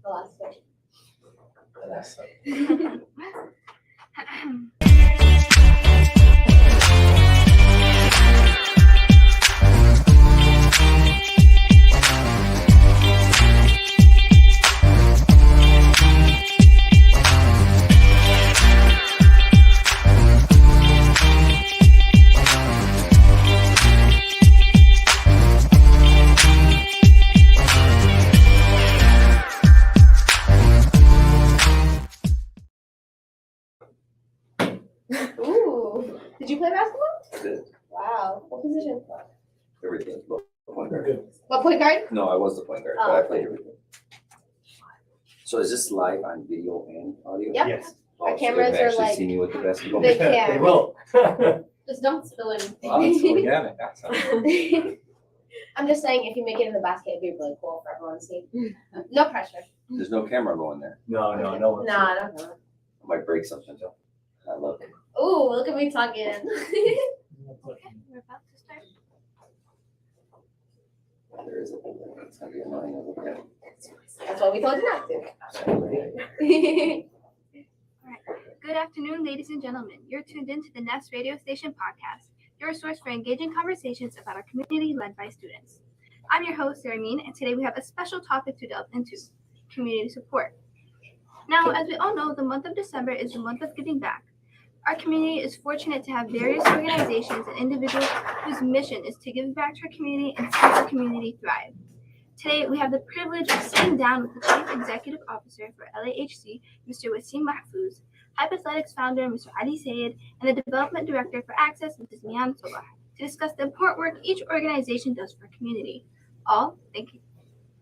The last one. That's Ooh. Did you play basketball? I did. Wow. What position? Everything. But point guard. What, point guard? No, I was the point guard, Oh. but I played everything. So is this live on video and audio? Yep. Yes. Our Oh, so cameras they can are actually like- see me with the basketball. They can. They will. Just don't spill anything. Wow, it's organic. That's I'm just saying, if you make it in the basket, it'd be really cool for everyone to see. No pressure. There's no camera going there. No. Nah, I don't know. I might break something though. I love it. Ooh, look at me talking. Okay, we're about to start. There is a whole thing. It's gonna be annoying to look at. That's what we told you not to. Good afternoon, ladies and gentlemen. You're tuned in to the Nest Radio Station podcast, your source for engaging conversations about our community led by students. I'm your host, Sarah Mean, and today we have a special topic to delve into, community support. Now, as we all know, the month of December is the month of giving back. Our community is fortunate to have various organizations and individuals whose mission is to give back to our community and see our community thrive. Today, we have the privilege of sitting down with the Chief Executive Officer for LAHC, Mr. Wasim Mahfouz, Hype Athletics founder, Mr. Ali Sayed, and the Development Director for Access, Mrs. Mian Sobah, to discuss the important work each organization does for our community. All, thank you.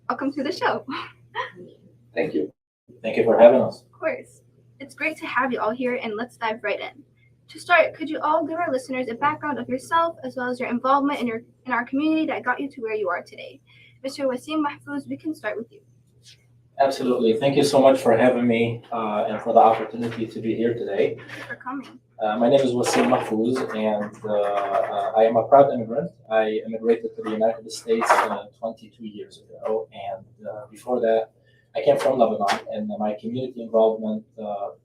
Welcome to the show. Thank you. Thank you for having us. Of course. It's great to have you all here, and let's dive right in. To start, could you all give our listeners a background of yourself as well as your involvement in our community that got you to where you are today? Mr. Wasim Mahfouz, we can start with you. Absolutely. Thank you so much for having me and for the opportunity to be here today. Thank you for coming. My name is Wasim Mahfouz, and I am a proud immigrant. I immigrated to the United States 22 years ago, and before that, I came from Lebanon, and my community involvement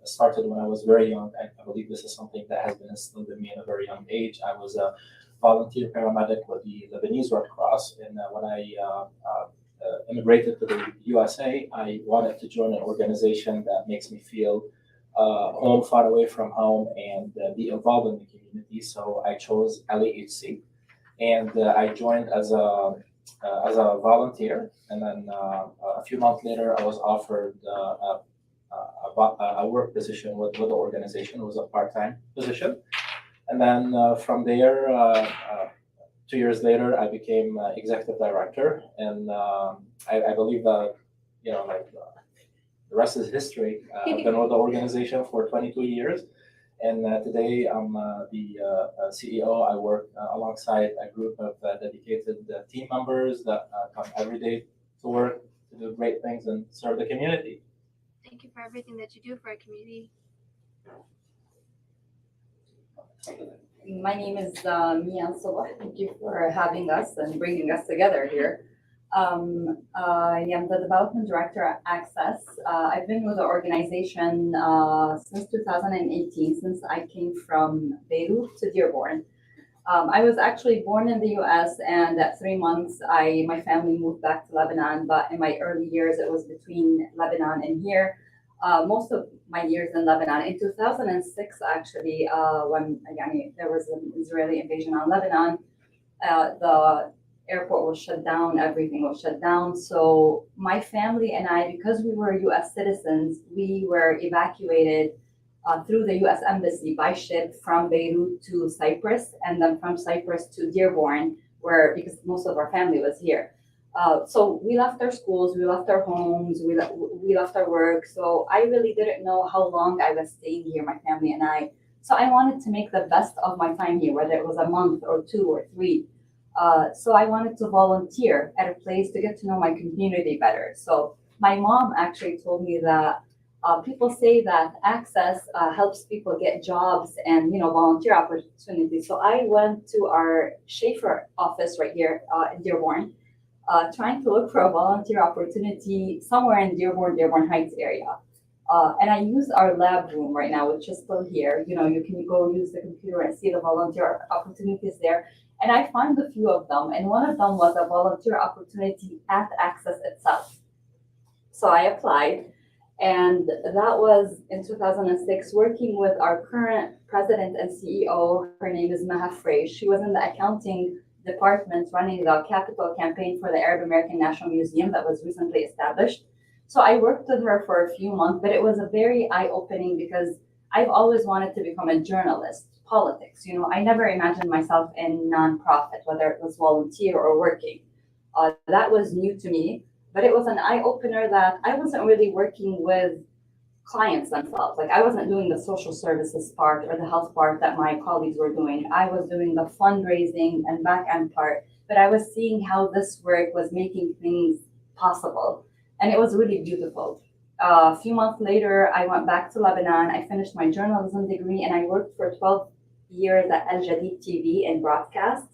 started when I was very young. I believe this is something that has been instilled in me at a very young age. I was a volunteer paramedic with the Lebanese Red Cross, and when I immigrated to the USA, I wanted to join an organization that makes me feel home, far away from home, and be involved in the community. So I chose LAHC, and I joined as a volunteer, and then a few months later, I was offered a work position with the organization. It was a part-time position, and then from there, 2 years later, I became executive director, and I believe that the rest is history. I've been with the organization for 22 years. And today I'm the CEO. I work alongside a group of dedicated team members that come every day to work to do great things and serve the community. Thank you for everything that you do for our community. My name is Mian Sobah. Thank you for having us and bringing us together here. I am the development director at Access. I've been with the organization since 2018, since I came from Beirut to Dearborn. I was actually born in the US, and at 3 months, my family moved back to Lebanon, but in my early years, it was between Lebanon and here. Most of my years in Lebanon. In 2006, actually, when there was an Israeli invasion on Lebanon, the airport was shut down, everything was shut down. So my family and I, because we were US citizens, we were evacuated through the US Embassy by ship from Beirut to Cyprus, and then from Cyprus to Dearborn, because most of our family was here. So we left our schools, we left our homes, we left our work. So I really didn't know how long I was staying here, my family and I. So I wanted to make the best of my time here, whether it was a month or 2 or 3. So I wanted to volunteer at a place to get to know my community better. So my mom actually told me that people say that Access helps people get jobs and volunteer opportunities. So I went to our Schaefer office right here in Dearborn. trying to look for a volunteer opportunity somewhere in Dearborn Heights area. And I use our lab room right now, which is still here. You know, you can go use the computer and see the volunteer opportunities there. And I found a few of them, and one of them was a volunteer opportunity at Access itself. So I applied, and that was in 2006, working with our current president and CEO. Her name is Maha Frey. She was in the accounting department running the capital campaign for the Arab American National Museum that was recently established. So I worked with her for a few months, but it was a very eye-opening because I've always wanted to become a journalist, politics. You know, I never imagined myself in nonprofit, whether it was volunteer or working. That was new to me, but it was an eye-opener that I wasn't really working with clients themselves. Like I wasn't doing the social services part or the health part that my colleagues were doing. I was doing the fundraising and back-end part, but I was seeing how this work was making things possible. And it was really beautiful. A few months later, I went back to Lebanon. I finished my journalism degree and I worked for 12 years at Al Jadid TV and broadcast.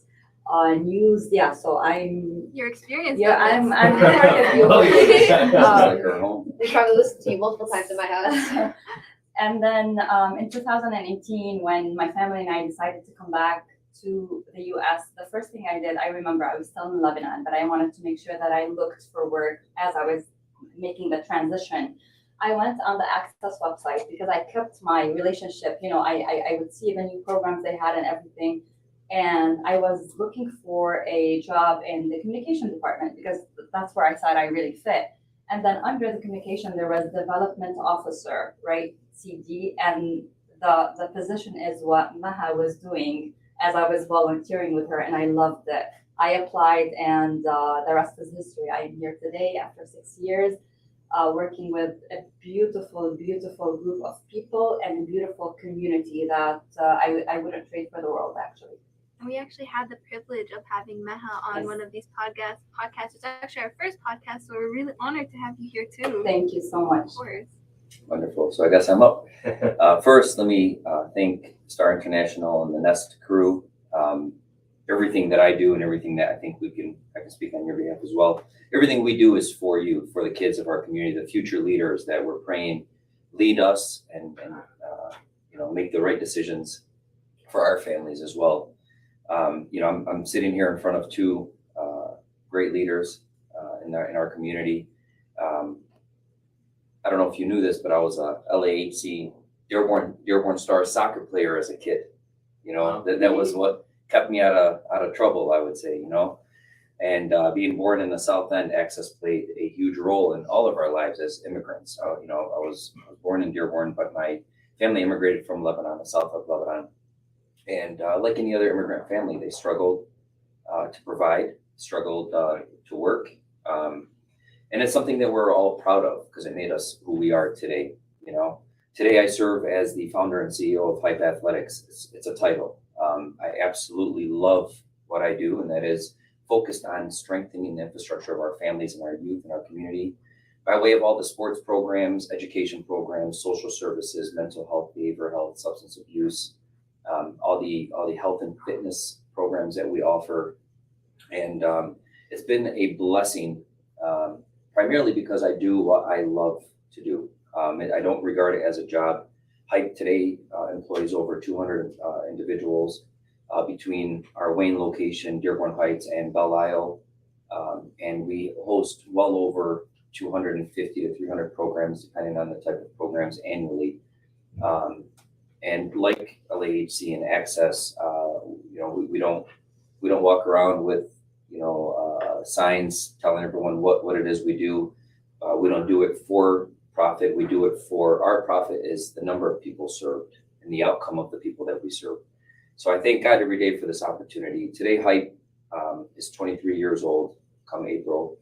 News, yeah, so I'm... Your experience. Yeah, with I'm this. quite a few. Sounds like her home. They probably listened to you multiple times in my house. And then in 2018, when my family and I decided to come back to the US, the first thing I did, I remember I was still in Lebanon, but I wanted to make sure that I looked for work as I was making the transition. I went on the Access website because I kept my relationship, you know, I would see the new programs they had and everything. And I was looking for a job in the communication department because that's where I thought I really fit. And then under the communication, there was development officer, right, CD, and the position is what Maha was doing as I was volunteering with her, and I loved it. I applied, and the rest is history. I am here today after 6 years, working with a beautiful, beautiful group of people and a beautiful community that I wouldn't trade for the world, actually. And we actually had the privilege of having Meha on Yes. one of these podcasts. It's actually our first podcast, so we're really honored to have you here too. Thank you so much. Of course. Wonderful. So I guess I'm up. First, let me thank Star International and the Nest crew. Everything that I do and everything that I think I can speak on your behalf as well. Everything we do is for you, for the kids of our community, the future leaders that we're praying lead us and make the right decisions for our families as well. I'm sitting here in front of two great leaders in our community. I don't know if you knew this, but I was a LAHC Dearborn Stars soccer player as a kid. You know, that was what kept me out of trouble, I would say, you know. And being born in the South End, Access played a huge role in all of our lives as immigrants. I was born in Dearborn, but my family immigrated from Lebanon, the south of Lebanon. And like any other immigrant family, they struggled to provide, struggled to work. And it's something that we're all proud of because it made us who we are today. You know, today I serve as the founder and CEO of HES Athletics. It's a title. I absolutely love what I do, and that is focused on strengthening the infrastructure of our families and our youth and our community by way of all the sports programs, education programs, social services, mental health, behavioral health, substance abuse, all the health and fitness programs that we offer. And it's been a blessing, primarily because I do what I love to do. I don't regard it as a job. HES today employs over 200 individuals between our Wayne location, Dearborn Heights, and Belle Isle. And we host well over 250 to 300 programs, depending on the type of programs annually. And like LAHC and Access, we don't walk around with signs telling everyone what it is we do. We don't do it for profit. We do it for our profit is the number of people served and the outcome of the people that we serve. So I thank God every day for this opportunity. Today, HES is 23 years old, come April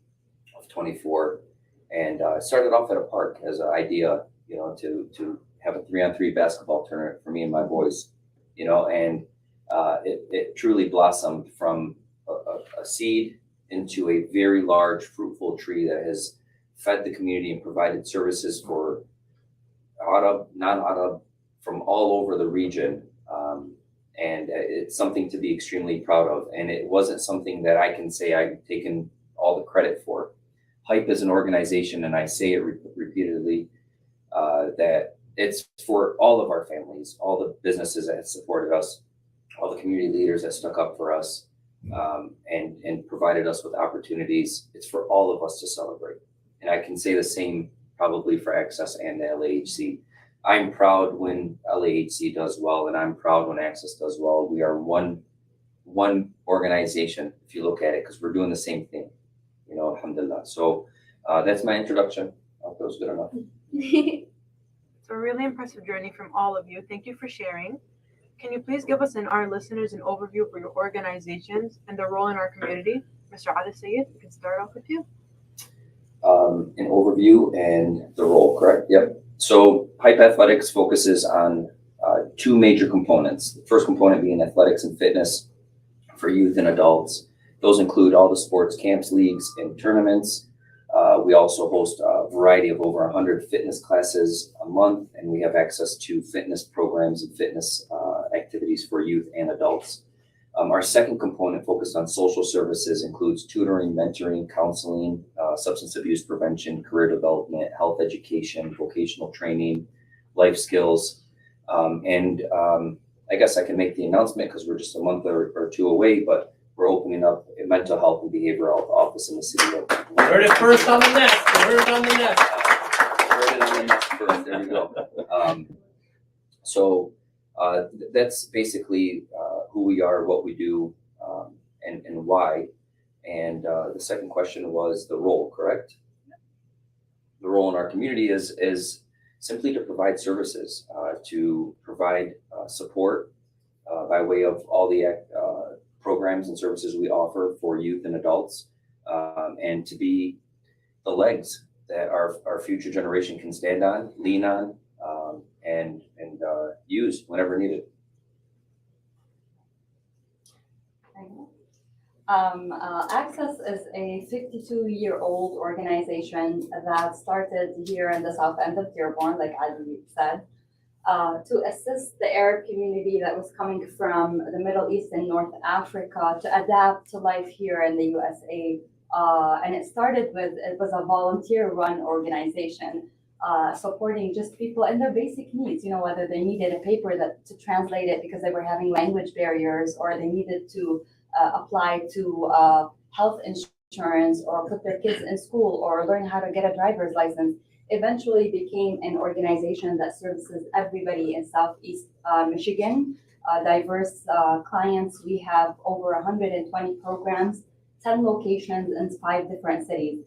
of 24, and started off at a park as an idea, to have a 3-on-3 basketball tournament for me and my boys, and it truly blossomed from a seed into a very large, fruitful tree that has fed the community and provided services for Arab, non-Arab, from all over the region. And it's something to be extremely proud of. And it wasn't something that I can say I've taken all the credit for. HYPE is an organization, and I say it repeatedly, that it's for all of our families, all the businesses that supported us, all the community leaders that stuck up for us, and provided us with opportunities. It's for all of us to celebrate. And I can say the same probably for Access and the LAHC. I'm proud when LAHC does well, and I'm proud when Access does well. We are one organization, if you look at it, because we're doing the same thing, alhamdulillah. So that's my introduction. I hope that was good enough. It's a really impressive journey from all of you. Thank you for sharing. Can you please give us and our listeners an overview for your organizations and their role in our community? Mr. Ali Sayed, we can start off with you. An overview and the role, correct? Yep. So HYPE Athletics focuses on two major components. The first component being athletics and fitness for youth and adults. Those include all the sports camps, leagues, and tournaments. We also host a variety of over 100 fitness classes a month, and we have access to fitness programs and fitness activities for youth and adults. Our second component focused on social services includes tutoring, mentoring, counseling, substance abuse prevention, career development, health education, vocational training, life skills. I guess I can make the announcement because we're just a month or two away, but we're opening up a mental health and behavioral health office in the city. Heard it first on the net. Heard it on the net. Heard it on the net first. There we go. So that's basically who we are, what we do, and why. And the second question was the role, correct? The role in our community is simply to provide services, to provide support by way of all the programs and services we offer for youth and adults, and to be the legs that our future generation can stand on, lean on, and use whenever needed. Access is a 52-year-old organization that started here in the south end of Dearborn, like Ali said, to assist the Arab community that was coming from the Middle East and North Africa to adapt to life here in the USA. And it was a volunteer-run organization, supporting just people and their basic needs, whether they needed a paper to translate it because they were having language barriers, or they needed to apply to health insurance, or put their kids in school, or learn how to get a driver's license. Eventually became an organization that services everybody in Southeast Michigan, diverse clients. We have over 120 programs, 10 locations in 5 different cities.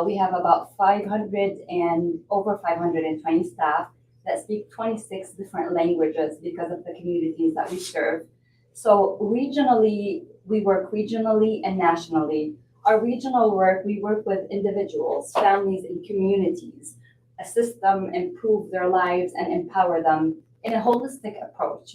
We have about over 520 staff that speak 26 different languages because of the communities that we serve. So regionally, we work regionally and nationally. Our regional work, we work with individuals, families, and communities, assist them improve their lives and empower them in a holistic approach.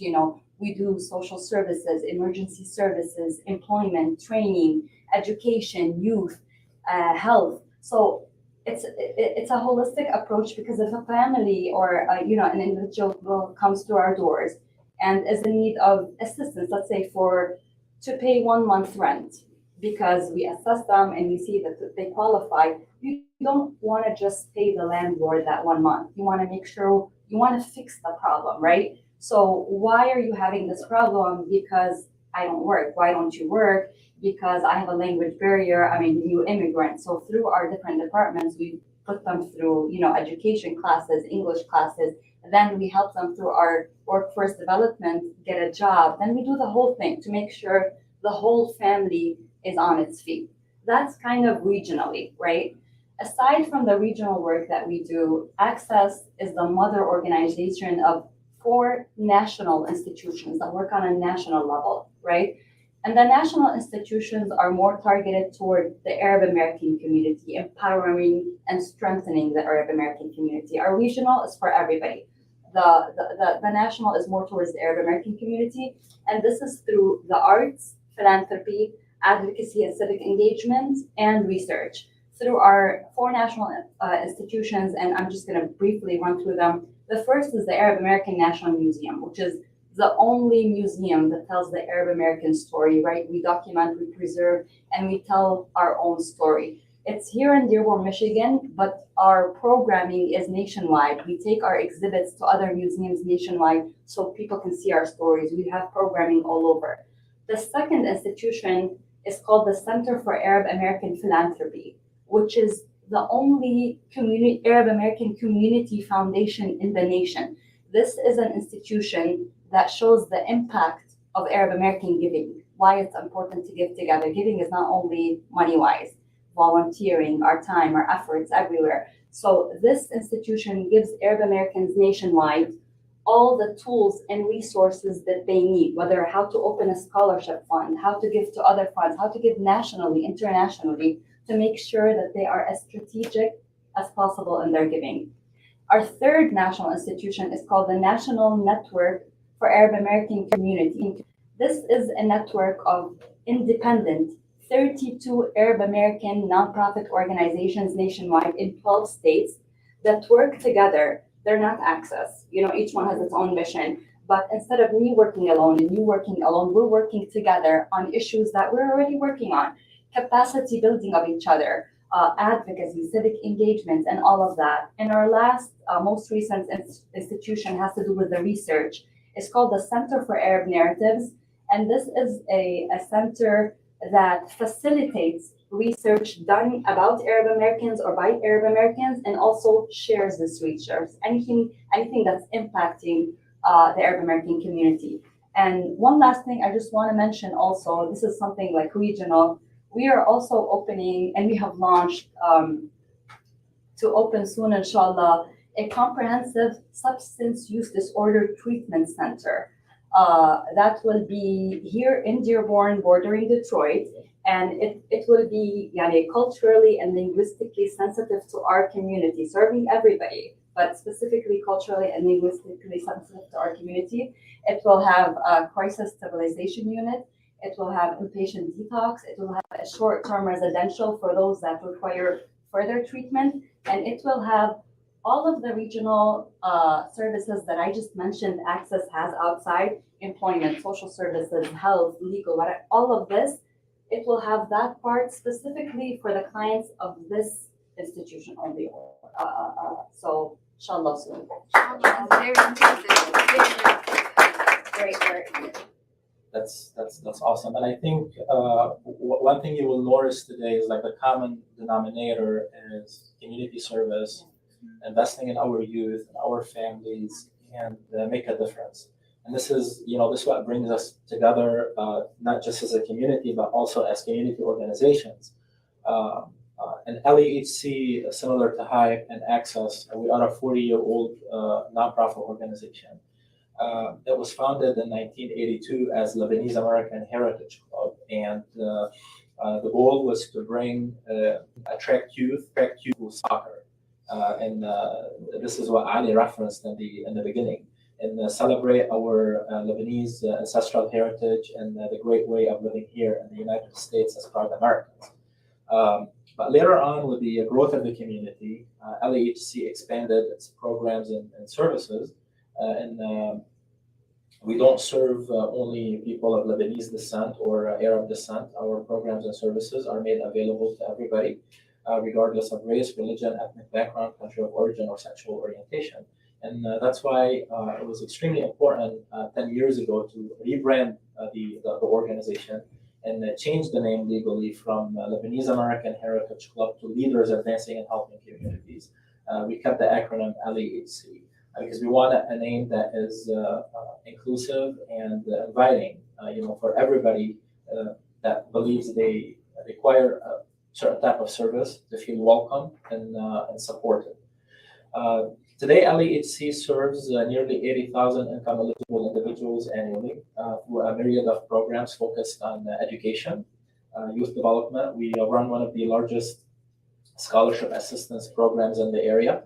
We do social services, emergency services, employment, training, education, youth, health. So it's a holistic approach, because if a family or an individual comes to our doors and is in need of assistance, let's say to pay 1 month rent, because we assess them and we see that they qualify, you don't want to just pay the landlord that 1 month. You want to make sure, you want to fix the problem, right? So why are you having this problem? Because I don't work. Why don't you work? Because I have a language barrier. I'm a new immigrant. So through our different departments, we put them through, education classes, English classes. Then we help them through our workforce development, get a job. Then we do the whole thing to make sure the whole family is on its feet. That's kind of regionally, right? Aside from the regional work that we do, Access is the mother organization of 4 national institutions that work on a national level, right? And the national institutions are more targeted toward the Arab American community, empowering and strengthening the Arab American community. Our regional is for everybody. The national is more towards the Arab American community, and this is through the arts, philanthropy, advocacy and civic engagement, and research. Through our 4 national institutions, and I'm just going to briefly run through them. The first is the Arab American National Museum, which is the only museum that tells the Arab American story, right? We document, we preserve, and we tell our own story. It's here in Dearborn, Michigan, but our programming is nationwide. We take our exhibits to other museums nationwide so people can see our stories. We have programming all over. The second institution is called the Center for Arab American Philanthropy, which is the only Arab American community foundation in the nation. This is an institution that shows the impact of Arab American giving, why it's important to give together. Giving is not only money-wise, volunteering, our time, our efforts everywhere. So this institution gives Arab Americans nationwide all the tools and resources that they need, whether how to open a scholarship fund, how to give to other funds, how to give nationally, internationally, to make sure that they are as strategic as possible in their giving. Our third national institution is called the National Network for Arab American Community. This is a network of independent 32 Arab American nonprofit organizations nationwide in 12 states that work together. They're not access. Each one has its own mission. But instead of me working alone and you working alone, we're working together on issues that we're already working on. Capacity building of each other, advocacy, civic engagement, and all of that. And our last, most recent institution has to do with the research. It's called the Center for Arab Narratives. And this is a center that facilitates research done about Arab Americans or by Arab Americans, and also shares this research, anything that's impacting the Arab American community. And one last thing I just want to mention also, this is something like regional. We are also opening, and we have launched to open soon, inshallah, a comprehensive substance use disorder treatment center. That will be here in Dearborn, bordering Detroit, and it will be culturally and linguistically sensitive to our community, serving everybody, but specifically culturally and linguistically sensitive to our community. It will have a crisis stabilization unit. It will have inpatient detox. It will have a short-term residential for those that require further treatment, and it will have all of the regional services that I just mentioned Access has outside: employment, social services, health, legal, all of this. It will have that part specifically for the clients of this institution only. So, inshallah soon. Very impressive. Great work. That's awesome. And I think one thing you will notice today is like the common denominator is community service, investing in our youth, our families, and make a difference. And this is what brings us together, not just as a community, but also as community organizations. And LEHC, similar to HYPE and Access, we are a 40-year-old nonprofit organization that was founded in 1982 as Lebanese American Heritage Club. And the goal was to attract youth to soccer. And this is what Ali referenced in the beginning, and celebrate our Lebanese ancestral heritage and the great way of living here in the United States as proud Americans. But later on, with the growth of the community, LEHC expanded its programs and services, and we don't serve only people of Lebanese descent or Arab descent. Our programs and services are made available to everybody, regardless of race, religion, ethnic background, country of origin, or sexual orientation. And that's why it was extremely important 10 years ago to rebrand the organization and change the name legally from Lebanese American Heritage Club to Leaders Advancing and Helping Communities. We kept the acronym LEHC because we want a name that is inclusive and inviting, for everybody that believes they require a certain type of service to feel welcome and supported. Today, LEHC serves nearly 80,000 income-eligible individuals annually through a myriad of programs focused on education, youth development. We run one of the largest scholarship assistance programs in the area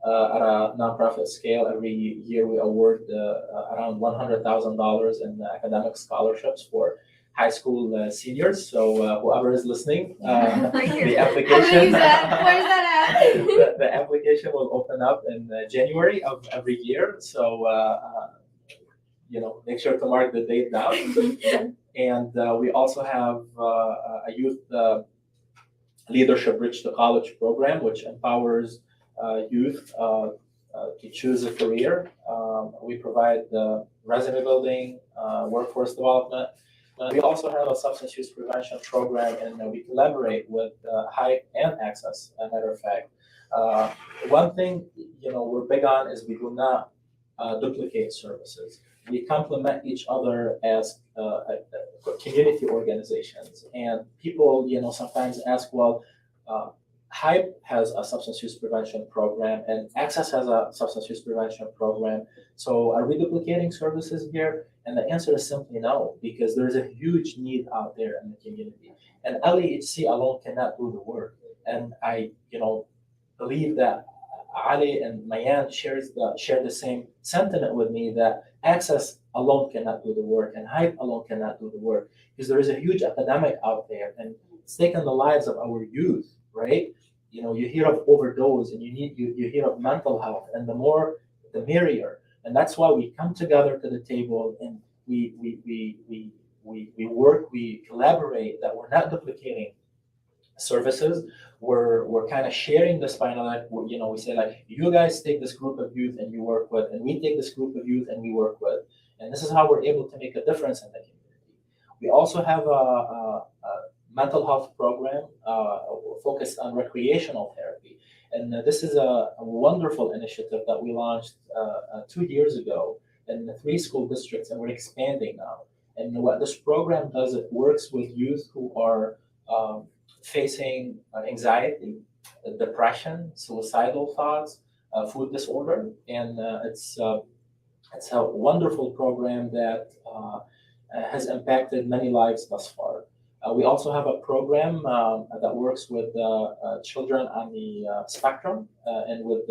at a nonprofit scale. Every year, we award around $100,000 in academic scholarships for high school seniors. So whoever is listening, the application. Where's that at? The application will open up in January of every year. So make sure to mark the date down. And we also have a youth leadership bridge to college program, which empowers youth to choose a career. We provide resume building, workforce development. We also have a substance use prevention program, and we collaborate with HES and Access. As a matter of fact, one thing we're big on is we do not duplicate services. We complement each other as community organizations. And people, sometimes ask, well, HYPE has a substance use prevention program, and Access has a substance use prevention program. So are we duplicating services here? And the answer is simply no, because there's a huge need out there in the community. And LEHC alone cannot do the work. And I, believe that Ali and Mayan share the same sentiment with me, that Access alone cannot do the work and HYPE alone cannot do the work, because there is a huge epidemic out there and it's taken the lives of our youth, right? You hear of overdose and you hear of mental health, and the more the merrier. And that's why we come together to the table and we work, we collaborate, that we're not duplicating services. We're kind of sharing the spinal line. We say, like, you guys take this group of youth and you work with, and we take this group of youth and we work with, and this is how we're able to make a difference in the community. We also have a mental health program focused on recreational therapy, and this is a wonderful initiative that we launched 2 years ago in the 3 school districts, and we're expanding now. And what this program does, it works with youth who are facing anxiety, depression, suicidal thoughts, food disorder, and it's a wonderful program that has impacted many lives thus far. We also have a program that works with children on the spectrum and with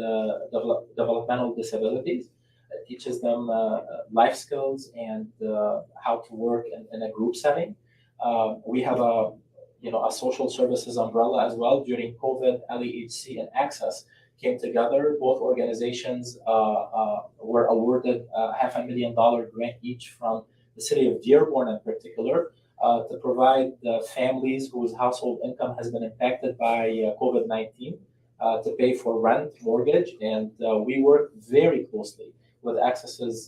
developmental disabilities. It teaches them life skills and how to work in a group setting. We have a social services umbrella as well. During COVID, LEHC and Access came together. Both organizations were awarded a $500,000 grant each from the city of Dearborn in particular to provide families whose household income has been impacted by COVID-19 to pay for rent, mortgage, and we work very closely with Access's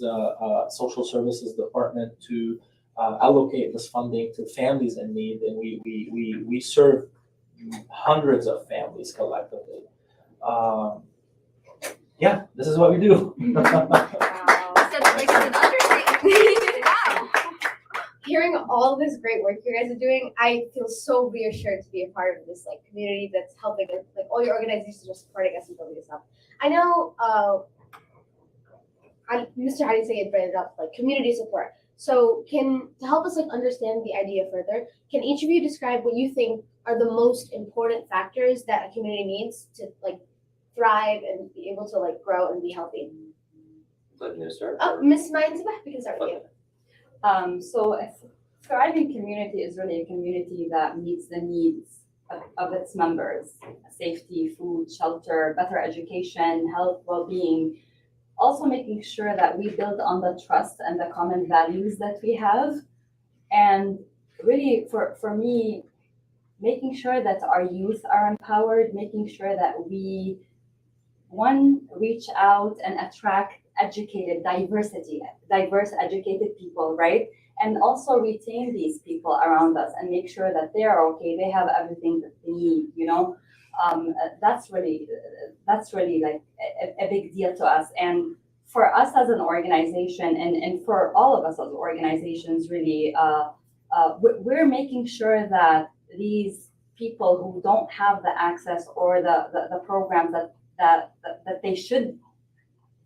social services department to allocate this funding to families in need, and we serve hundreds of families collectively. This is what we do. Hearing all this great work you guys are doing, I feel so reassured to be a part of this community that's helping us. All your organizations are supporting us and building this up. I know Mr. Hadi Sayed brought it up, community support. So to help us understand the idea further, can each of you describe what you think are the most important factors that a community needs to thrive and be able to grow and be healthy? Let me start. Oh, Ms. Mayan, we can start with you. So a thriving community is really a community that meets the needs of its members: safety, food, shelter, better education, health, well-being. Also making sure that we build on the trust and the common values that we have. And really, for me, making sure that our youth are empowered, making sure that we, reach out and attract diverse educated people, right? And also retain these people around us and make sure that they are okay, they have everything that they need, that's really a big deal to us. And for us as an organization, and for all of us as organizations, really, we're making sure that these people who don't have the access or the programs that they should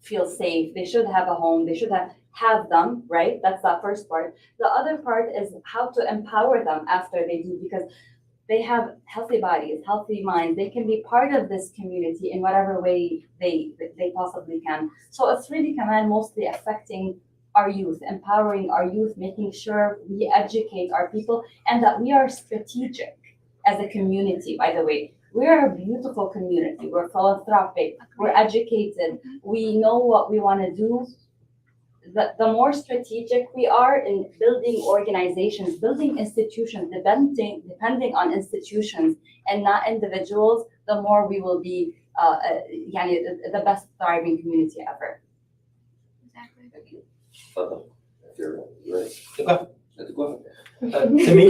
feel safe, they should have a home, they should have them, right? That's the first part. The other part is how to empower them after they do, because they have healthy bodies, healthy minds. They can be part of this community in whatever way they possibly can. So it's really mostly affecting our youth, empowering our youth, making sure we educate our people, and that we are strategic as a community. By the way, we're a beautiful community. We're philanthropic. We're educated. We know what we want to do. the more strategic we are in building organizations, building institutions, depending on institutions and not individuals, the more we will be the best thriving community ever. Exactly. Thank you. If you're ready. Okay. Go ahead. To me,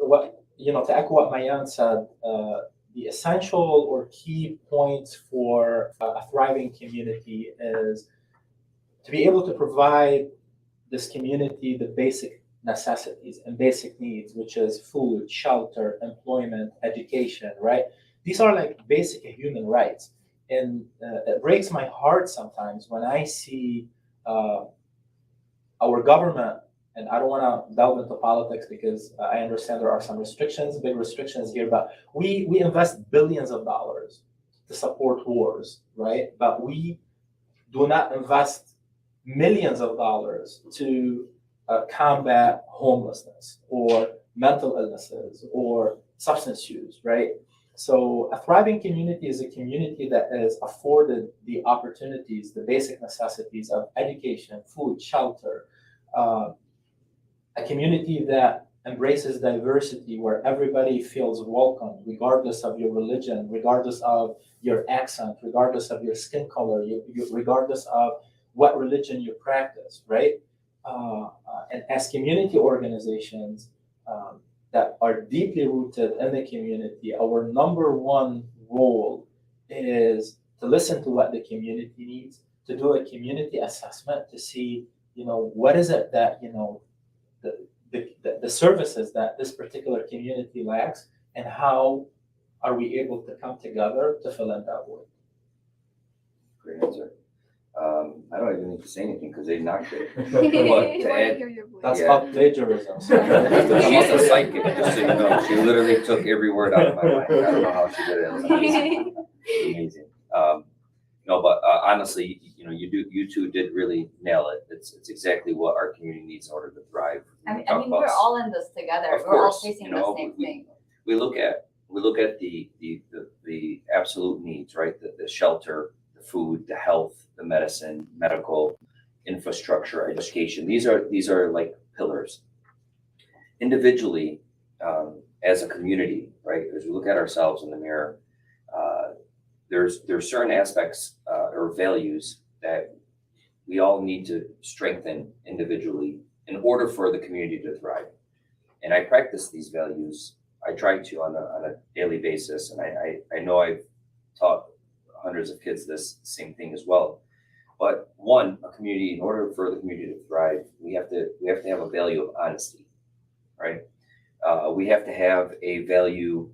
what to echo what Mayan said, the essential or key points for a thriving community is to be able to provide this community the basic necessities and basic needs, which is food, shelter, employment, education, right? These are like basic human rights. And it breaks my heart sometimes when I see our government, and I don't want to delve into politics because I understand there are some restrictions, big restrictions here, but we invest billions of dollars to support wars, right? But we do not invest millions of dollars to combat homelessness or mental illnesses or substance use, right? So a thriving community is a community that is afforded the opportunities, the basic necessities of education, food, shelter, a community that embraces diversity, where everybody feels welcome, regardless of your religion, regardless of your accent, regardless of your skin color, regardless of what religion you practice, right? And as community organizations that are deeply rooted in the community, our number one role is to listen to what the community needs, to do a community assessment to see, what is it that, the services that this particular community lacks, and how are we able to come together to fill in that void. Great answer. I don't even need to say anything because they knocked it. We But to want to add, hear your voice. That's Yeah. called plagiarism. she's a psychic, just so you know. She literally took every word out of my mind. I don't know how she did it. It was amazing. Amazing. But honestly, you two did really nail it. It's exactly what our community needs in order to thrive. I mean, Talk about- we're all in this together. Of We're all course, facing you know, the same thing. we look at the absolute needs, right? The shelter, the food, the health, the medicine, medical, infrastructure, education. These are like pillars. Individually, as a community, right? As we look at ourselves in the mirror, there's certain aspects or values that we all need to strengthen individually in order for the community to thrive. And I practice these values. I try to on a daily basis, and I know I've taught hundreds of kids this same thing as well. But one, a community, in order for the community to thrive, we have to have a value of honesty, right? We have to have a value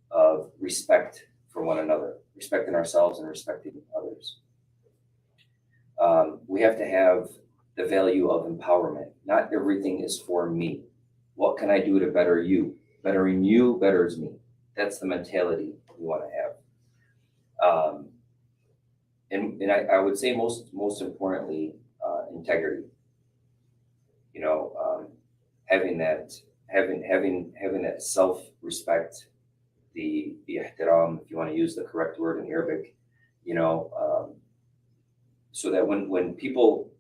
of respect for one another, respecting ourselves and respecting others. We have to have the value of empowerment. Not everything is for me. What can I do to better you? Bettering you betters me. That's the mentality we want to have. And I would say most importantly, integrity. Having that self-respect, the ihtiram, if you want to use the correct word in Arabic, so that when people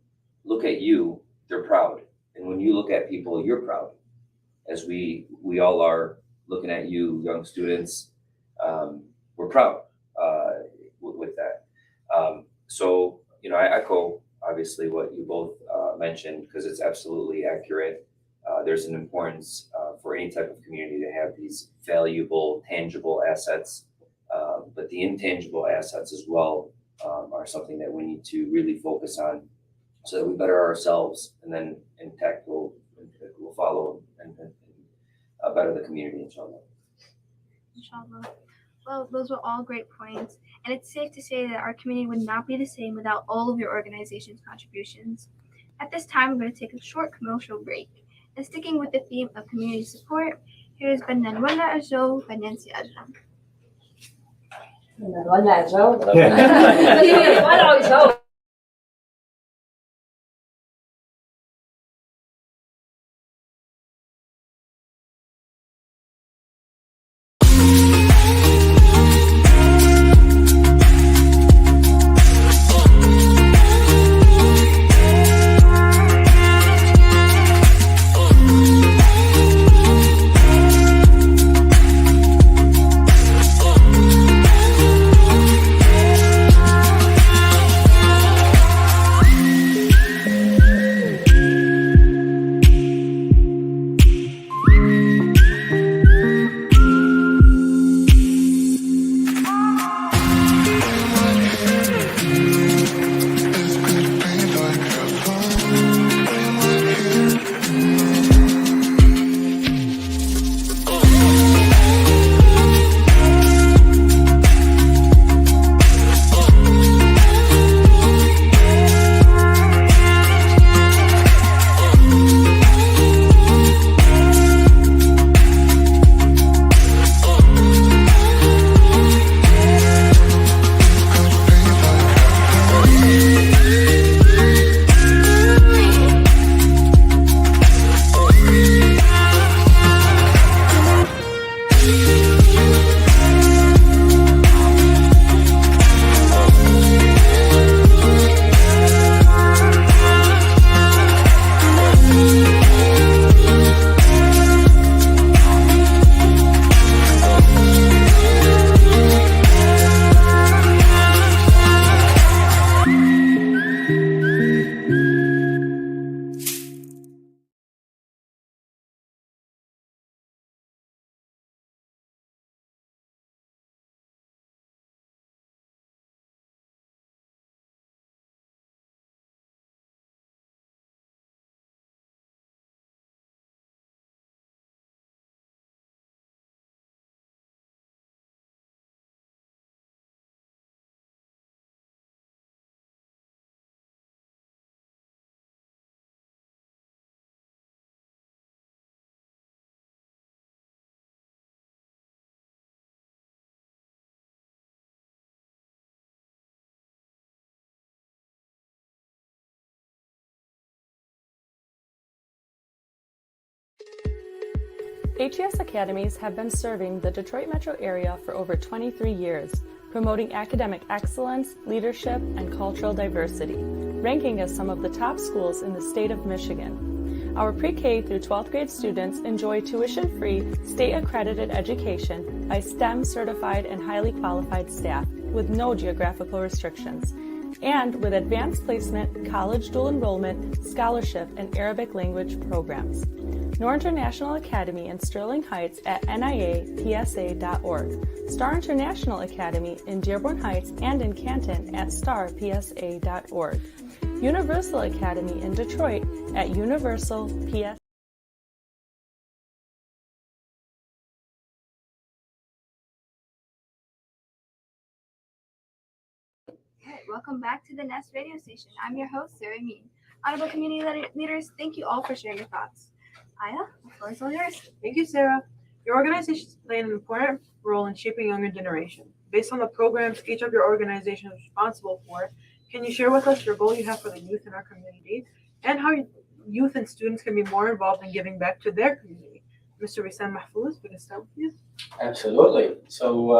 look at you, they're proud. And when you look at people, you're proud. As we all are looking at you, young students, we're proud with that. So I echo obviously what you both mentioned, because it's absolutely accurate. There's an importance for any type of community to have these valuable, tangible assets, but the intangible assets as well are something that we need to really focus on, so that we better ourselves, and then in tech will follow and better the community, inshallah. Inshallah. Well, those were all great points, and it's safe to say that our community would not be the same without all of your organization's contributions. At this time, we're going to take a short commercial break. And sticking with the theme of community support, here's Banan Wala Ajo by Nancy Ajram. ولا جو Yeah. ولا جو HES Academies have been serving the Detroit metro area for over 23 years, promoting academic excellence, leadership, and cultural diversity, ranking as some of the top schools in the state of Michigan. Our pre-K through 12th grade students enjoy tuition-free, state-accredited education by STEM certified and highly qualified staff with no geographical restrictions, and with advanced placement, college dual enrollment, scholarship, and Arabic language programs. Noor International Academy in Sterling Heights at niapsa.org, Star International Academy in Dearborn Heights and in Canton at starpsa.org, Universal Academy in Detroit at universalps. Okay, welcome back to the Nest radio station. I'm your host, Sarah Mean. Honorable community leaders, thank you all for sharing your thoughts. Aya, the floor is all yours. Thank you, Sarah. Your organizations play an important role in shaping younger generation. Based on the programs each of your organizations is responsible for, can you share with us your goal you have for the youth in our community and how youth and students can be more involved in giving back to their community? Mr. Wissam Mahfouz, we can start with you. Absolutely. So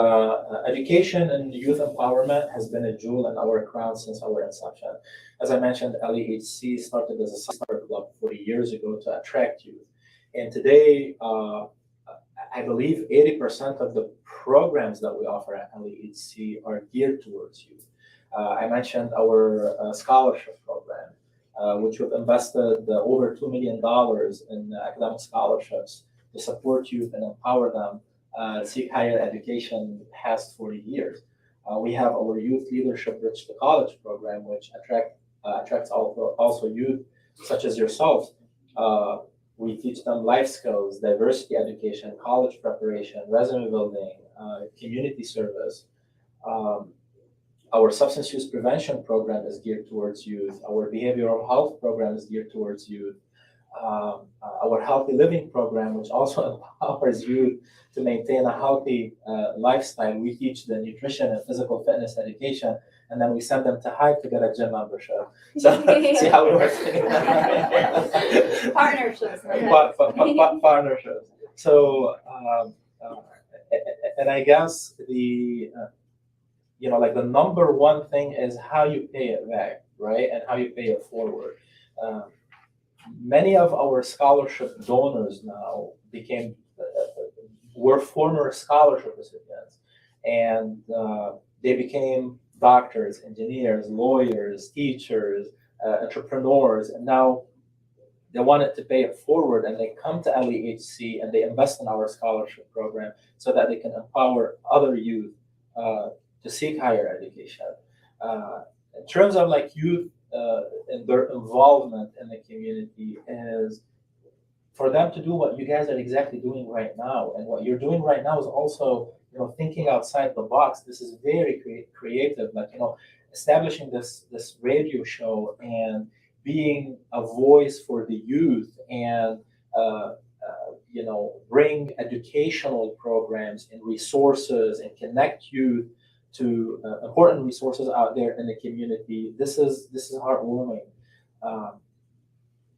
education and youth empowerment has been a jewel in our crown since our inception. As I mentioned, LEHC started as a summer club 40 years ago to attract youth. And today, I believe 80% of the programs that we offer at LEHC are geared towards youth. I mentioned our scholarship program, which we've invested over $2 million in academic scholarships to support youth and empower them seek higher education the past 40 years. We have our Youth Leadership Bridge to College program, which attracts also youth such as yourselves. We teach them life skills, diversity education, college preparation, resume building, community service. Our substance use prevention program is geared towards youth. Our behavioral health program is geared towards youth. Our healthy living program, which also empowers youth to maintain a healthy lifestyle. We teach the nutrition and physical fitness education, and then we send them to Hive to get a gym membership. So see how it works. Partnerships. Partnerships. So, and I guess the like the number one thing is how you pay it back, right, and how you pay it forward. Many of our scholarship donors now were former scholarship recipients, and they became doctors, engineers, lawyers, teachers, entrepreneurs, and now they wanted to pay it forward, and they come to LEHC and they invest in our scholarship program so that they can empower other youth to seek higher education. In terms of like youth and their involvement in the community is for them to do what you guys are exactly doing right now. And what you're doing right now is also, thinking outside the box. This is very creative, like, establishing this radio show and being a voice for the youth and, bring educational programs and resources and connect youth to important resources out there in the community. This is heartwarming.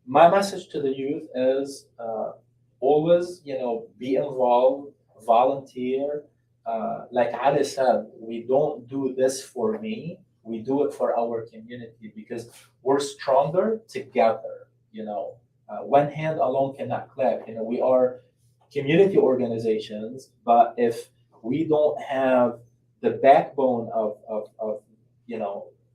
My message to the youth is always, be involved, volunteer. Like Ali said, we don't do this for me. We do it for our community because we're stronger together. One hand alone cannot clap. We are community organizations, but if we don't have the backbone of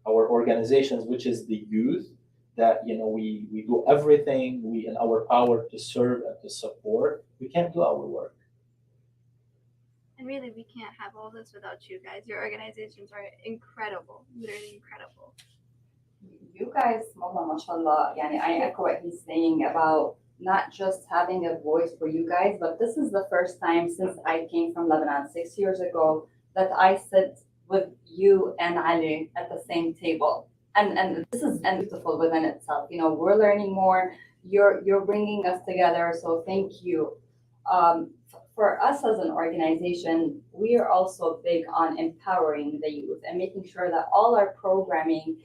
our organizations, which is the youth, that we do everything in our power to serve and to support, we can't do our work. And really, we can't have all this without you guys. Your organizations are incredible, literally incredible. You guys, Wallah, mashallah, I echo what he's saying about not just having a voice for you guys, but this is the first time since I came from Lebanon 6 years ago that I sit with you and Ali at the same table. And this is beautiful within itself. We're learning more. You're bringing us together. So thank you. For us as an organization, we are also big on empowering the youth and making sure that all our programming,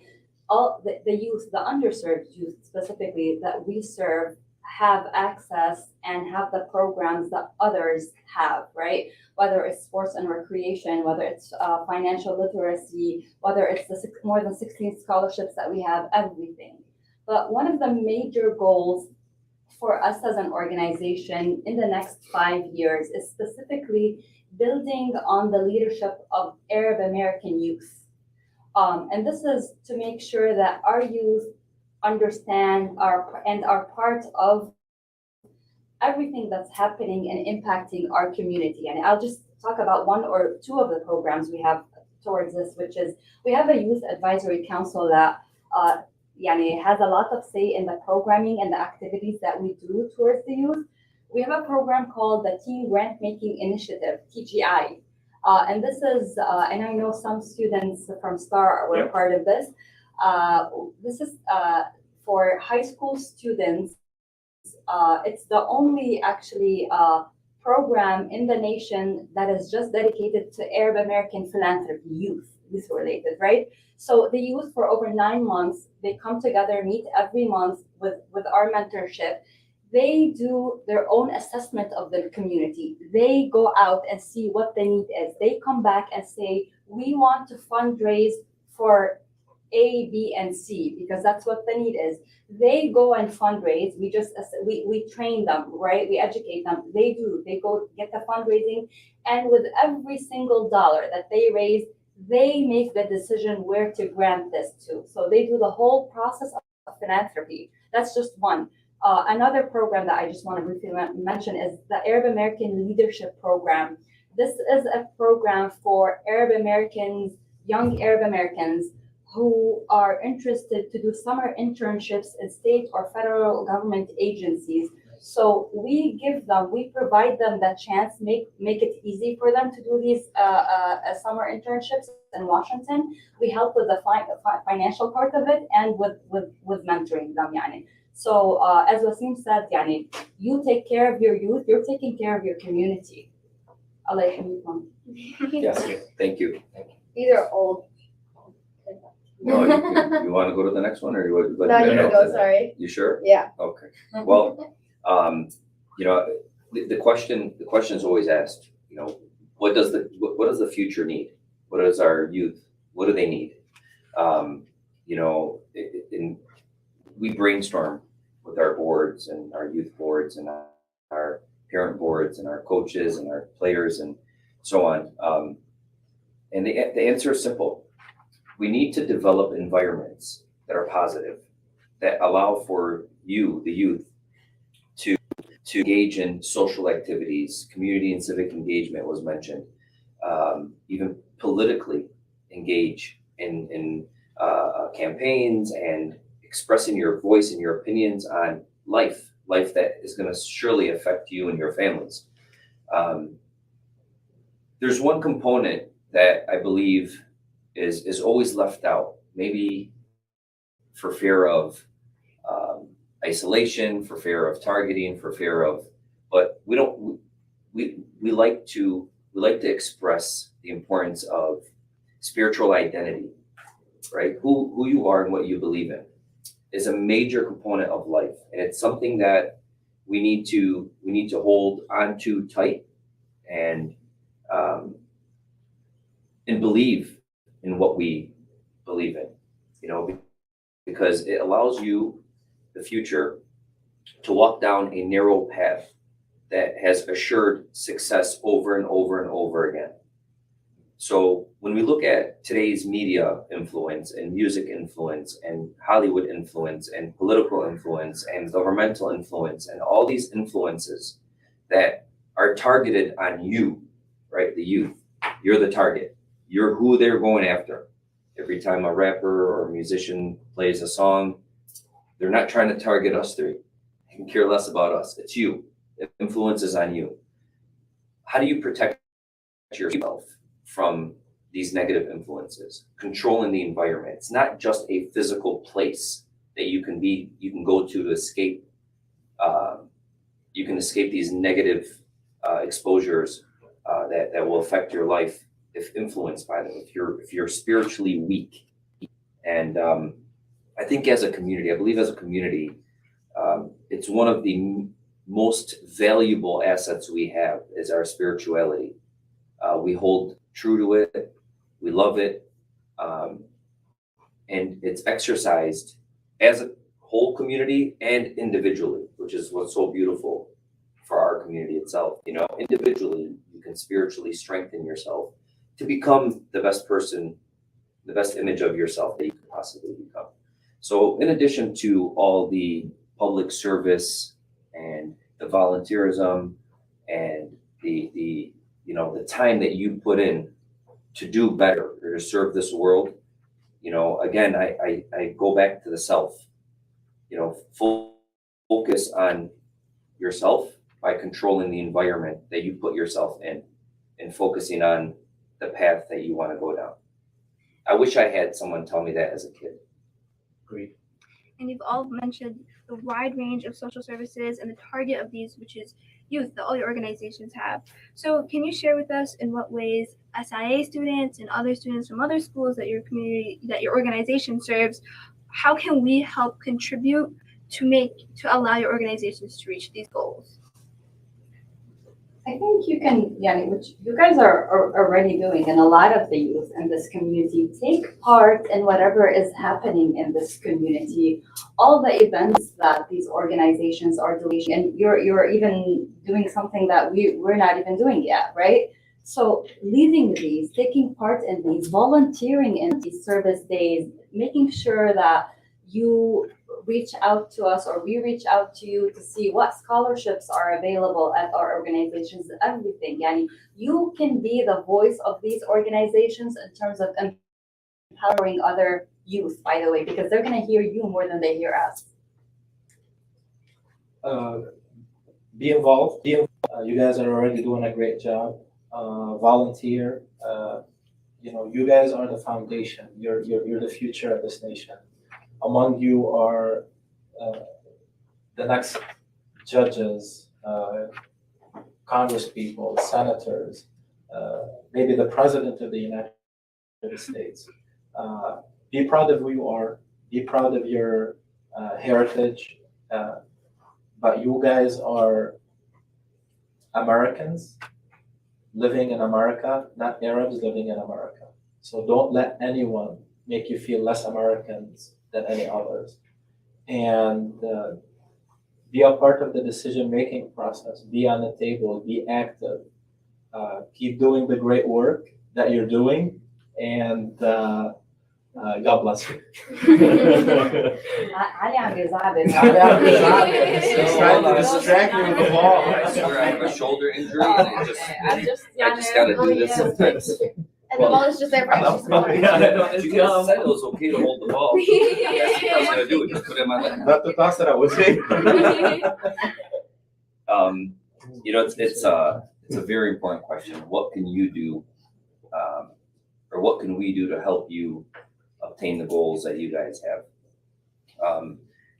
all the youth, the underserved youth specifically that we serve, have access and have the programs that others have, right? Whether it's sports and recreation, whether it's financial literacy, whether it's the more than 16 scholarships that we have, everything. But one of the major goals for us as an organization in the next 5 years is specifically building on the leadership of Arab American youth. And this is to make sure that our youth understand and are part of everything that's happening and impacting our community. And I'll just talk about one or two of the programs we have towards this, which is we have a youth advisory council that has a lot of say in the programming and the activities that we do towards the youth. We have a program called the Teen Grant Making Initiative, TGI. And this is, and I know some students from STAR were part of this. This is for high school students. It's the only actually program in the nation that is just dedicated to Arab American philanthropy, youth related, right? So the youth for over 9 months, they come together, meet every month with our mentorship. They do their own assessment of the community. They go out and see what the need is. They come back and say, we want to fundraise for A, B, and C, because that's what the need is. They go and fundraise. We train them, right? We educate them. They go get the fundraising. And with every single dollar that they raise, they make the decision where to grant this to. So they do the whole process of philanthropy. That's just one. Another program that I just want to briefly mention is the Arab American Leadership Program. This is a program for Arab Americans, young Arab Americans who are interested to do summer internships in state or federal government agencies. So we provide them that chance, make it easy for them to do these summer internships in Washington. We help with the financial part of it and with mentoring them. So as Wasim said, you take care of your youth, you're taking care of your community. Allah yahmikum. Yes, thank you. These are old. No, you want to go to the next one, or you would? No, you can go, sorry. You sure? Yeah. Okay. Well, the question is always asked. What does the future need? What does our youth? What do they need? We brainstorm with our boards and our youth boards and our parent boards and our coaches and our players and so on. And the answer is simple. We need to develop environments that are positive, that allow for the youth, to engage in social activities. Community and civic engagement was mentioned. Even politically engage in campaigns and expressing your voice and your opinions on life that is going to surely affect you and your families. There's one component that I believe is always left out, maybe for fear of isolation, for fear of targeting, but we like to express the importance of spiritual identity, right? Who you are and what you believe in is a major component of life, and it's something that we need to hold onto tight and believe in what we believe in, because it allows you, the future, to walk down a narrow path that has assured success over and over and over again. So when we look at today's media influence and music influence and Hollywood influence and political influence and governmental influence and all these influences that are targeted on you, right? The youth, you're the target. You're who they're going after. Every time a rapper or a musician plays a song, they're not trying to target us three. They can care less about us. It's you. The influence is on you. How do you protect yourself from these negative influences? Controlling the environment. It's not just a physical place that you can go to escape. You can escape these negative exposures that will affect your life if influenced by them, if you're spiritually weak. And I think as a community, it's one of the most valuable assets we have is our spirituality. We hold true to it. We love it. And it's exercised as a whole community and individually, which is what's so beautiful for our community itself. You know, individually, you can spiritually strengthen yourself to become the best person, the best image of yourself that you could possibly become. So in addition to all the public service and the volunteerism and the you know, the time that you put in to do better or to serve this world, you know, again, I go back to the self, you know, full focus on yourself by controlling the environment that you put yourself in and focusing on the path that you want to go down. I wish I had someone tell me that as a kid. Agreed. And you've all mentioned the wide range of social services and the target of these, which is youth, that all your organizations have. So can you share with us in what ways SIA students and other students from other schools that your community, that your organization serves, how can we help contribute to allow your organizations to reach these goals? I think you can, yeah, which you guys are already doing, and a lot of the youth in this community take part in whatever is happening in this community. All the events that these organizations are doing, and you're even doing something that we're not even doing yet, right? So leading these, taking part in these, volunteering in these service days, making sure that you reach out to us or we reach out to you to see what scholarships are available at our organizations, everything. Yani, you can be the voice of these organizations in terms of empowering other youth, by the way, because they're going to hear you more than they hear us. Be involved. You guys are already doing a great job. Volunteer. You know, you guys are the foundation. You're the future of this nation. Among you are the next judges, congresspeople, senators, maybe the president of the United States. Be proud of who you are. Be proud of your heritage. But you guys are Americans living in America, not Arabs living in America. So don't let anyone make you feel less Americans than any others. And be a part of the decision-making process. Be on the table, be active. Keep doing the great work that you're doing, and God bless you. Ali عم بيزعل. He's trying to distract you with the ball. I swear I have a shoulder injury and I just gotta do this sometimes. And the ball is just there for extra support. You guys said it was okay to hold the ball. That's what I was gonna do, just put him on the. Not the toss that I was saying. You know, it's a very important question. What can you do, or what can we do to help you obtain the goals that you guys have?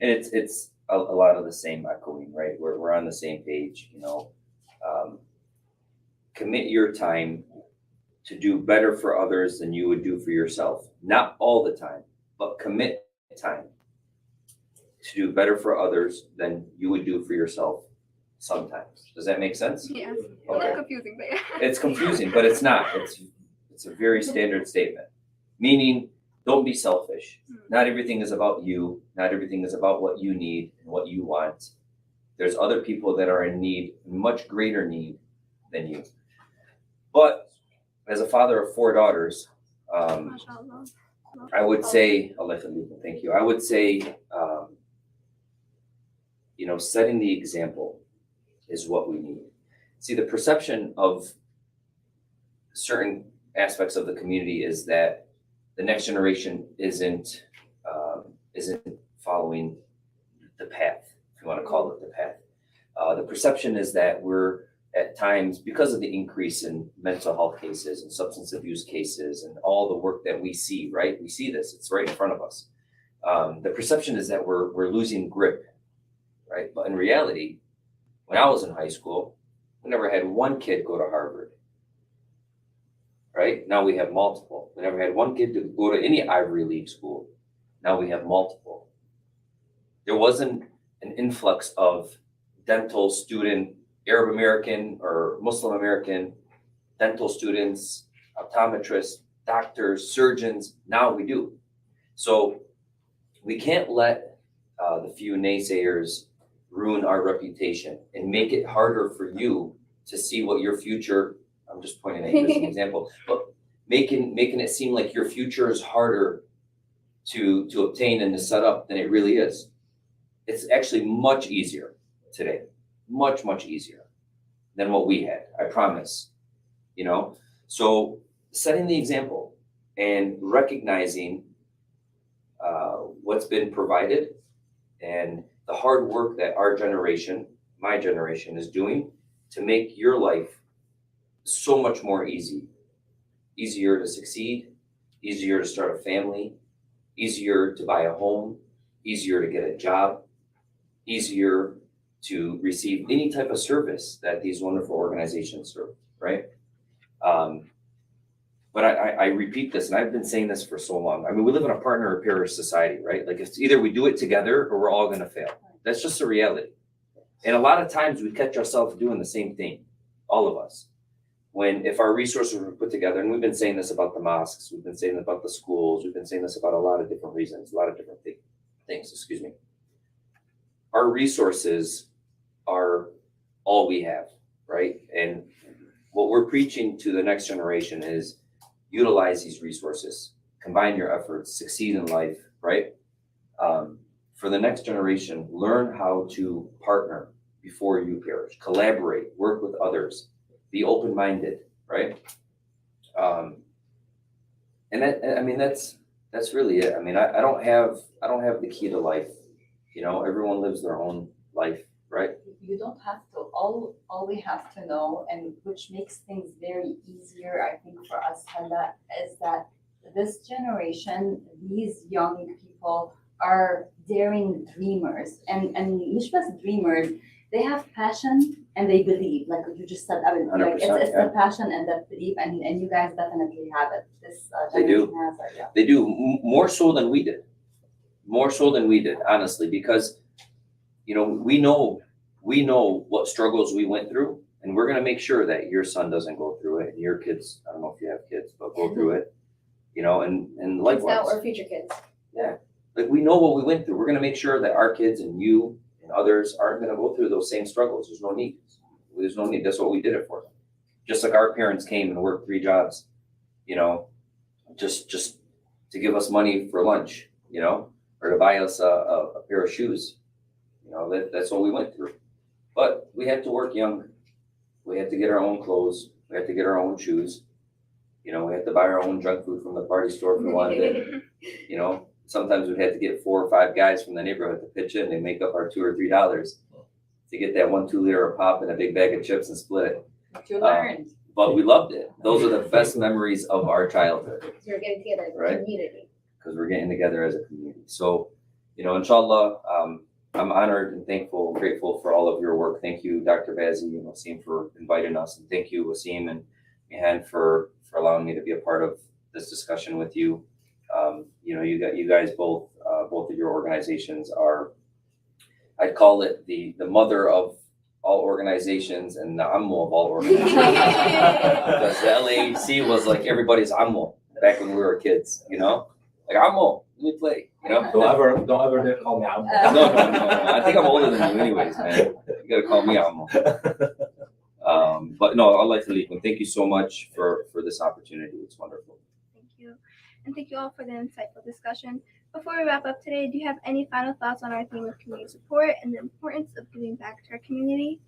And it's a lot of the same echoing, right? We're on the same page, you know. Commit your time to do better for others than you would do for yourself. Not all the time, but commit time to do better for others than you would do for yourself sometimes. Does that make sense? Yeah, Okay. it's confusing, but yeah. It's confusing, but it's not. It's a very standard statement. Meaning, don't be selfish. Not everything is about you. Not everything is about what you need and what you want. There's other people that are in need, much greater need than you. But as a father of 4 daughters, MashaAllah. I would say, thank you. I would say, you know, setting the example is what we need. See, the perception of certain aspects of the community is that the next generation isn't following the path, if you want to call it the path. The perception is that we're at times, because of the increase in mental health cases and substance abuse cases and all the work that we see, right? We see this, it's right in front of us. The perception is that we're losing grip, right? But in reality, when I was in high school, we never had one kid go to Harvard, right? Now we have multiple. We never had one kid to go to any Ivy League school. Now we have multiple. There wasn't an influx of dental student, Arab American or Muslim American dental students, optometrists, doctors, surgeons. Now we do. So we can't let the few naysayers ruin our reputation and make it harder for you to see what your future, I'm just pointing at you as an example, but making it seem like your future is harder to obtain and to set up than it really is. It's actually much easier today, much easier than what we had, I promise, you know? So setting the example and recognizing what's been provided and the hard work that our generation, my generation, is doing to make your life so much more easier to succeed, easier to start a family, easier to buy a home, easier to get a job, easier to receive any type of service that these wonderful organizations serve, right? But I repeat this, and I've been saying this for so long. I mean, we live in a partner or peer society, right? Like it's either we do it together or we're all going to fail. That's just the reality. And a lot of times we catch ourselves doing the same thing, all of us. If our resources were put together, and we've been saying this about the mosques, we've been saying about the schools, we've been saying this about a lot of different reasons, a lot of different things, excuse me. Our resources are all we have, right? And what we're preaching to the next generation is utilize these resources, combine your efforts, succeed in life, right? For the next generation, learn how to partner before you perish, collaborate, work with others, be open-minded, right? And that's really it. I mean, I don't have the key to life. You know, everyone lives their own life, right? You don't have to. All we have to know, and which makes things very easier, I think, for us, Hala, is that this generation, these young people are daring dreamers, and مش بس dreamers, they have passion and they believe, like you just said, I mean, like it's the passion and the belief, and you guys definitely have it. This generation has it, yeah. They do more so than we did. More so than we did, honestly, because you know, we know what struggles we went through, and we're going to make sure that your son doesn't go through it, and your kids, I don't know if you have kids, but go through it, you know, and likewise. Now or future kids. Yeah. Like we know what we went through. We're going to make sure that our kids and you and others aren't going to go through those same struggles. There's no need. There's no need. That's what we did it for them. Just like our parents came and worked 3 jobs, you know, just to give us money for lunch, you know, or to buy us a pair of shoes. You know, that's what we went through. But we had to work young. We had to get our own clothes. We had to get our own shoes. You know, we had to buy our own junk food from the party store if we wanted it. You know, sometimes we'd have to get 4 or 5 guys from the neighborhood to pitch in and make up our $2 or $3 to get that 1-2 liter of pop and a big bag of chips and split it. But you learned. But we loved it. Those are the best memories of our childhood. Because we're getting together as Right. a community. Because we're getting together as a community. So, you know, inshallah, I'm honored and thankful and grateful for all of your work. Thank you, Dr. Bazzi and Wasim, for inviting us. And thank you, Wasim and Mihan, for allowing me to be a part of this discussion with you. You know, you guys both of your organizations are, I'd call it the mother of all organizations and the ammo of all organizations. Because the LAHC was like everybody's ammo back when we were kids, you know? Like ammo, let me play, you know? Don't ever dare call me Ammo. No. I think I'm older than you anyways, man. You gotta call me Ammo. But no, Allah Khalikum, thank you so much for this opportunity. It's wonderful. Thank you. And thank you all for the insightful discussion. Before we wrap up today, do you have any final thoughts on our theme of community support and the importance of giving back to our community?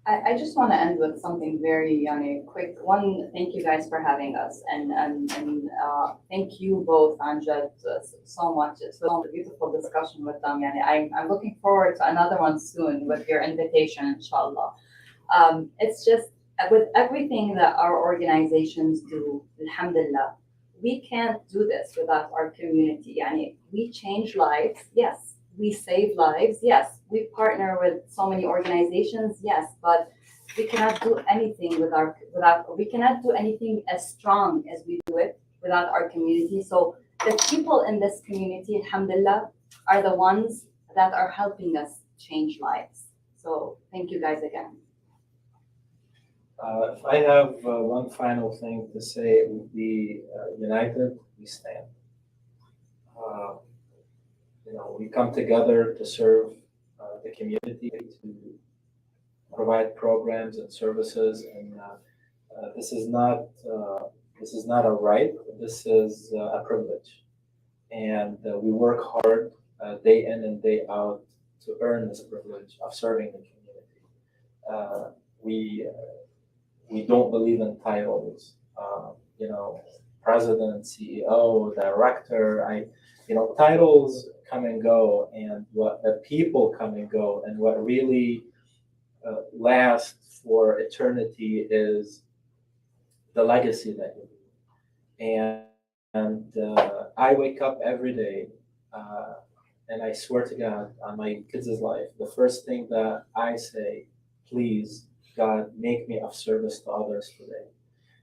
I just want to end with something very quick. One, thank you guys for having us, and thank you both, Amjad, so much. It's been a beautiful discussion with them. I'm looking forward to another one soon with your invitation, inshallah. It's just with everything that our organizations do, alhamdulillah, we can't do this without our community. We change lives, yes. We save lives, yes. We partner with so many organizations, yes. But we cannot do anything we cannot do anything as strong as we do it without our community. So the people in this community, alhamdulillah, are the ones that are helping us change lives. So thank you guys again. If I have one final thing to say, it would be united we stand. We come together to serve the community, to provide programs and services, and this is not a right. This is a privilege, and we work hard day in and day out to earn this privilege of serving the community. We don't believe in titles. President, CEO, director. Titles come and go, and what the people come and go, and what really lasts for eternity is the legacy that you leave. And I wake up every day, and I swear to God, on my kids' life, the first thing that I say, please, God, make me of service to others today,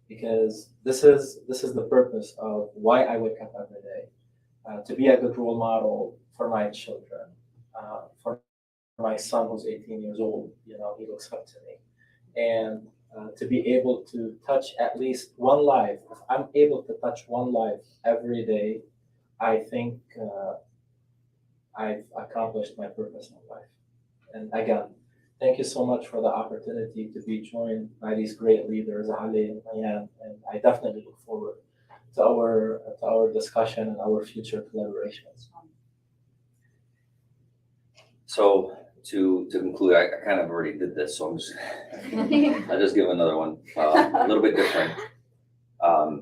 because this is the purpose of why I wake up every day, to be a good role model for my children, for my son who's 18 years old. He looks up to me, and to be able to touch at least one life. If I'm able to touch one life every day, I think I've accomplished my purpose in life. And again, thank you so much for the opportunity to be joined by these great leaders, Ali and Mayan, and I definitely look forward to our discussion and our future collaborations. So to conclude, I kind of already did this, so I'll just give another one, a little bit different.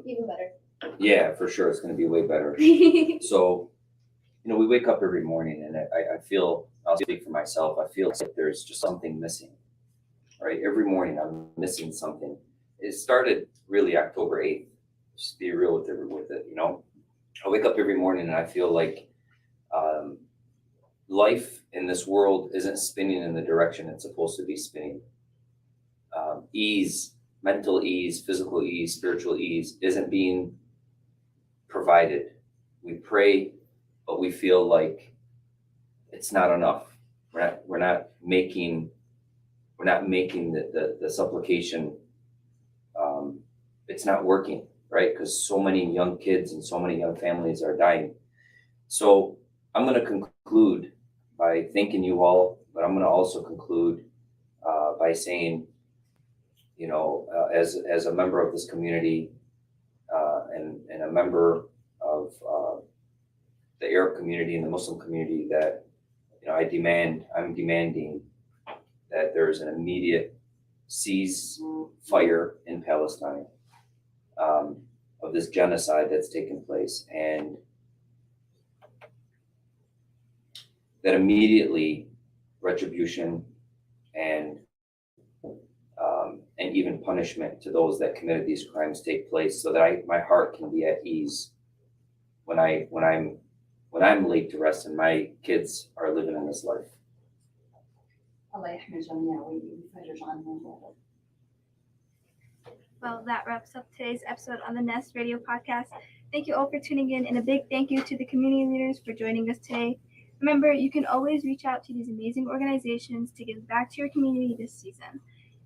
Even better. Yeah, for sure, it's going to be way better. So, we wake up every morning, and I feel, I'll speak for myself, I feel like there's just something missing, right? Every morning I'm missing something. It started really October 8th. Just be real with it, I wake up every morning and I feel like life in this world isn't spinning in the direction it's supposed to be spinning. Ease, mental ease, physical ease, spiritual ease isn't being provided. We pray, but we feel like it's not enough. We're not making the supplication. It's not working, right? Because so many young kids and so many young families are dying. So I'm going to conclude by thanking you all, but I'm going to also conclude by saying, as a member of this community and a member of the Arab community and the Muslim community, that I'm demanding that there's an immediate ceasefire in Palestine of this genocide that's taken place, and that immediately retribution and even punishment to those that committed these crimes take place, so that my heart can be at ease when I'm laid to rest and my kids are living in this life. Well, that wraps up today's episode on the Nest Radio Podcast. Thank you all for tuning in, and a big thank you to the community leaders for joining us today. Remember, you can always reach out to these amazing organizations to give back to your community this season.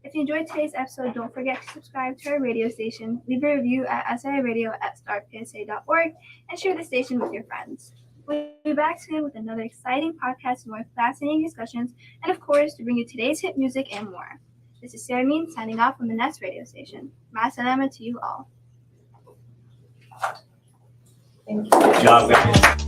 If you enjoyed today's episode, don't forget to subscribe to our radio station, leave a review at siradio@startpsa.org, and share the station with your friends. We'll be back soon with another exciting podcast, more fascinating discussions, and of course, to bring you today's hit music and more. This is Sarah Mean signing off from the Nest Radio Station. Ma salama to you all. Thank you. Good job, guys.